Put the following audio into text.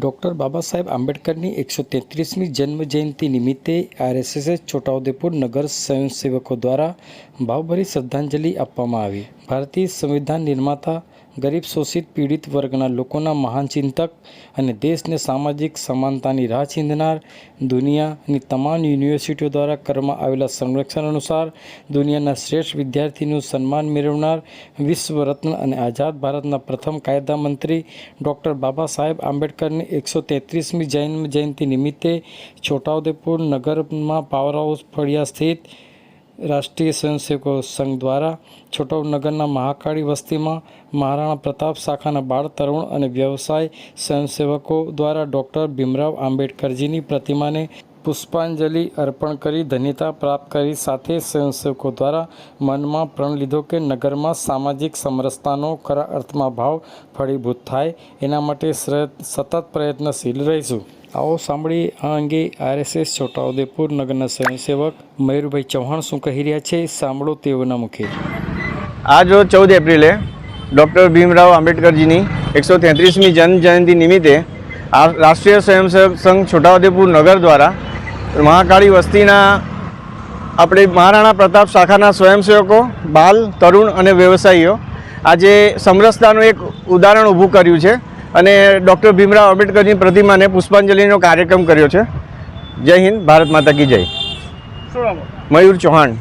Doctor Baba Saheb आंबेडकरनी 133મી जन्म जयंती निमित्ते RSS Chhotaudepur नगर स्वयंसेवको द्वारा भावभरी श्रद्धांजलि आपवामां आवी। भारतीय संविधान निर्माता, गरीब शोषित पीड़ित वर्गना लोकोना महान चिंतक અને દેશને સામાજિક સમાનતાની રાહ ચીંધનાર દુનિયાની તમામ યુનિવર્સિટીઓ દ્વારા કરવામાં આવેલા સર્વેક્ષણ અનુસાર દુનિયાના શ્રેષ્ઠ વિદ્યાર્થીનું સન્માન મેળવનાર વિશ્વ રત્ન અને આઝાદ ભારતના પ્રથમ કાયદા મંત્રી ડૉક્ટર બાબા સાહેબ આંબેડકરની 133મી જન્મ જયંતિ નિમિત્તે છોટાઉદેપુર નગરમાં પાવર હાઉસ ફળિયા સ્થિત રાષ્ટ્રીય સ્વયંસેવકો સંઘ દ્વારા છોટાઉદેપુરના મહાકાળી વસ્તીમાં મહારાણા પ્રતાપ શાખાના બાળ તરુણ અને વ્યવસાય સ્વયંસેવકો દ્વારા ડૉક્ટર ભીમરાવ આંબેડકરજીની પ્રતિમાને પુષ્પાંજલિ અર્પણ કરી ધન્યતા પ્રાપ્ત કરી। સાથે સ્વયંસેવકો દ્વારા મનમાં પ્રણ લીધો કે નગરમાં સામાજિક સમરસતાનો ખરા અર્થમાં ભાવ ફળીભૂત થાય એના માટે સતત પ્રયત્નશીલ રહીશું। आओ सांभळीए आ अंगे आरएसएस छोटाउदेपुर नगरना स्वयंसेवक मयूरभाई चौहान शुं कही रह्या छे, सांभळो तेओना मुखे। आज रोज 14 एप्रिले डॉक्टर भीमराव आंबेडकरजीनी 133મી जन्म जयंती निमित्ते राष्ट्रीय स्वयंसेवक संघ छोटाउदेपुर नगर द्वारा महाकाળી वस्तीना अपने महाराणा प्रताप शाखाना स्वयंसेवको, बाल तरुण अने व्यवसायीओ आजे समरसतानुं एक उदाहरण ऊभुं कर्युं छे અને ડૉક્ટર ભીમરાવ આંબેડકરની પ્રતિમાને પુષ્પાંજલિનો કાર્યક્રમ કર્યો છે। જય હિન્દ, ભારત માતા કી જય। મયુર ચૌહાણ।